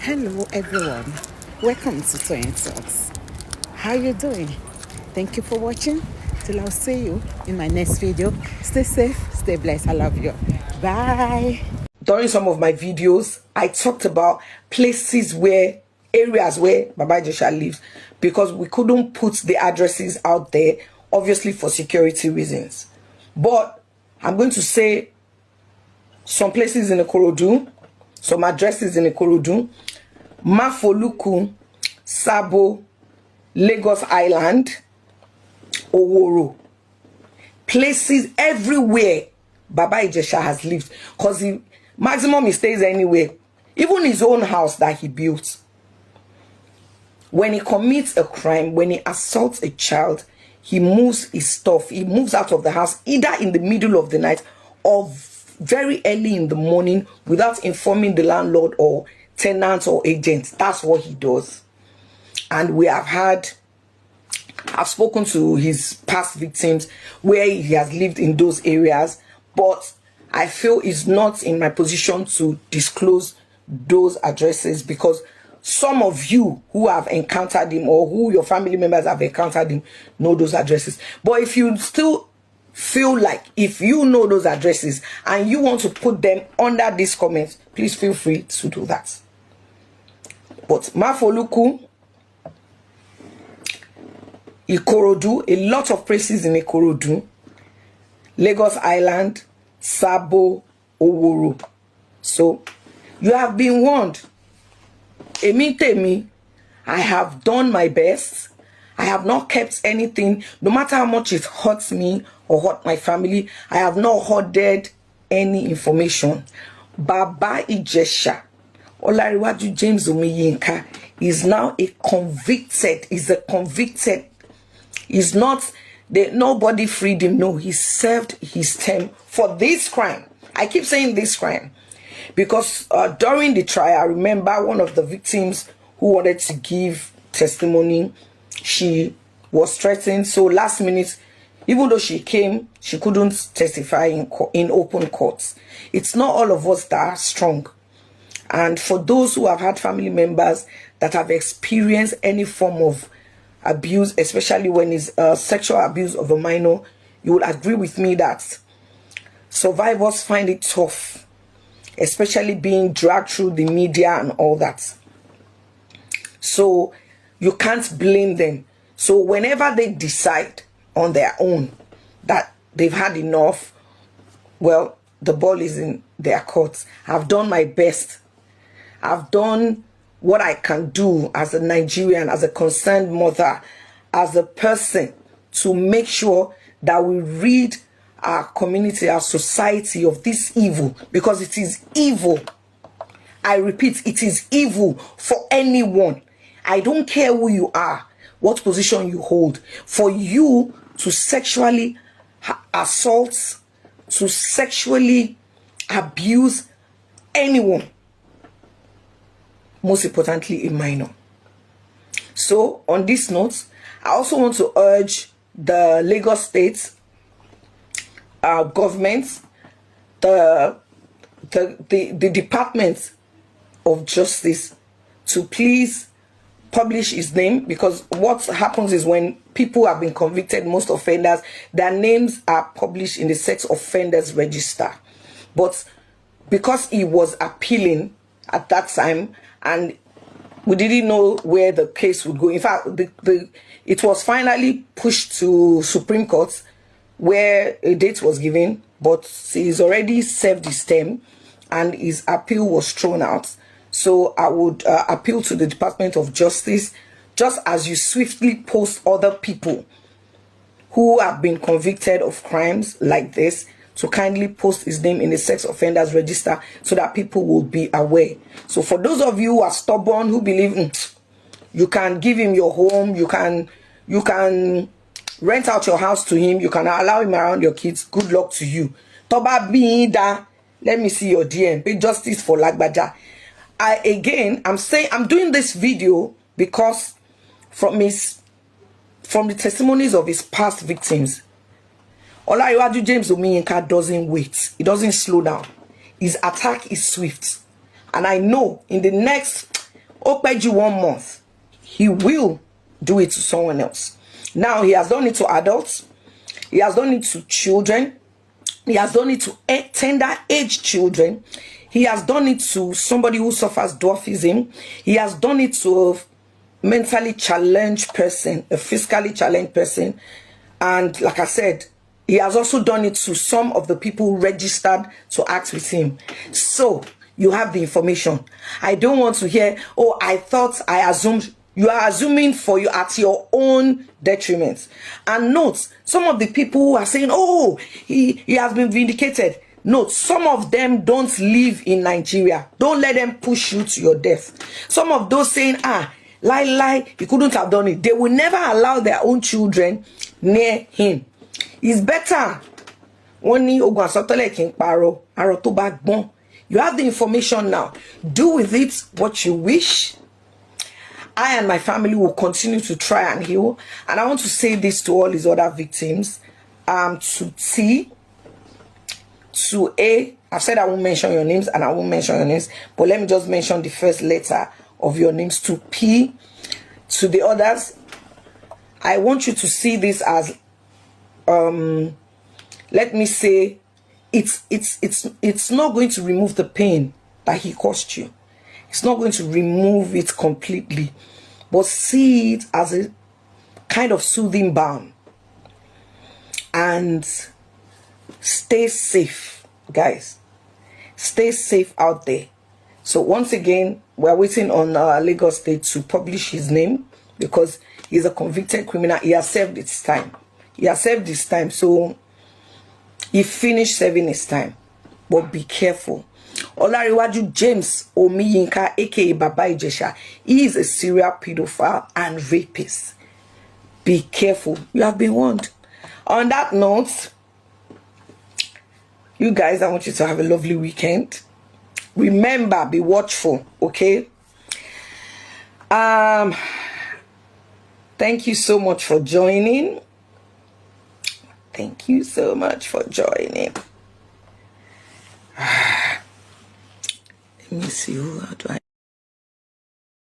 Hello everyone, welcome to Toyeen Talks. How you doing? Thank you for watching. Till I'll see you in my next video. Stay safe, stay blessed. I love you. Bye. During some of my videos, I talked about areas where Baba Ijesa lives, because we couldn't put the addresses out there, obviously for security reasons. But I'm going to say some places in Ikorodu, some addresses in Ikorodu: Mafoluku, Sabo, Lagos Island, Oworo. Places everywhere Baba Ijesa has lived, because maximum he stays anywhere, even his own house that he built. When he commits a crime, when he assaults a child, he moves his stuff, he moves out of the house either in the middle of the night or very early in the morning without informing the landlord or tenants or agents. That's what he does. And I've spoken to his past victims where he has lived in those areas, but I feel it's not in my position to disclose those addresses, because some of you who have encountered him or who your family members have encountered him know those addresses. But if you still feel like, if you know those addresses and you want to put them under these comments, please feel free to do that. But Mafoluku, Ikorodu, a lot of places in Ikorodu, Lagos Island, Sabo, Oworo. So you have been warned. Temi, I have done my best. I have not kept anything, no matter how much it hurts me or hurt my family. I have not hoarded any information. Baba Ijesa, Olariwaju James Omiyinka, is now a convicted. He's not that nobody freed him. No, he served his term for this crime. I keep saying this crime because during the trial, I remember one of the victims who wanted to give testimony, she was threatened. So last minute, even though she came, she couldn't testify in open courts. It's not all of us that are strong. And for those who have had family members that have experienced any form of abuse, especially when it's sexual abuse of a minor, you would agree with me that survivors find it tough, especially being dragged through the media and all that. So you can't blame them. So whenever they decide on their own that they've had enough, well, the ball is in their courts. I've done my best. I've done what I can do as a Nigerian, as a concerned mother, as a person, to make sure that we rid our community, our society of this evil, because it is evil. I repeat, it is evil for anyone. I don't care who you are, what position you hold, for you to sexually assault, to sexually abuse anyone, most importantly a minor. So on this note, I also want to urge the Lagos State government, the Department of Justice, to please publish his name, because what happens is when people have been convicted, most offenders, their names are published in the sex offenders register. But because he was appealing at that time and we didn't know where the case would go, in fact it was finally pushed to Supreme Court, where a date was given, but he's already served his term and his appeal was thrown out. So I would appeal to the Department of Justice, just as you swiftly post other people who have been convicted of crimes like this, to kindly post his name in the sex offenders register so that people will be aware. So for those of you who are stubborn, who believe you can give him your home, you can rent out your house to him, you can allow him around your kids, good luck to you. Toba Binda, let me see your DM. Pay justice for Lagbaja. I'm doing this video because from the testimonies of his past victims, Olariwaju James Omiyinka doesn't wait. He doesn't slow down. His attack is swift. And I know in the next Opeju 1 month, he will do it to someone else. Now he has done it to adults, he has done it to children, he has done it to tender age children, he has done it to somebody who suffers dwarfism, he has done it to a mentally challenged person, a physically challenged person, and like I said, he has also done it to some of the people registered to act with him. So you have the information. I don't want to hear, oh, I thought, I assumed. You are assuming for you at your own detriment. And note, some of the people who are saying, oh, he has been vindicated. Note, some of them don't live in Nigeria. Don't let them push you to your death. Some of those saying, lie, he couldn't have done it. They will never allow their own children near him. It's better. You have the information now. Do with it what you wish. I and my family will continue to try and heal. And I want to say this to all his other victims. To T, to A, I've said I won't mention your names and I won't mention your names. But let me just mention the first letter of your names. To P, to the others, I want you to see this as, let me say, it's not going to remove the pain that he caused you. It's not going to remove it completely, but see it as a kind of soothing balm. And stay safe, guys. Stay safe out there. So once again, we're waiting on Lagos State to publish his name because he's a convicted criminal. He has served his time. He has served his time. So he finished serving his time. But be careful. Olariwaju James Omiyinka, aka Baba Ijesa, he is a serial pedophile and rapist. Be careful. You have been warned. On that note, you guys, I want you to have a lovely weekend. Remember, be watchful, okay? Thank you so much for joining. Thank you so much for joining. Let me see, how do I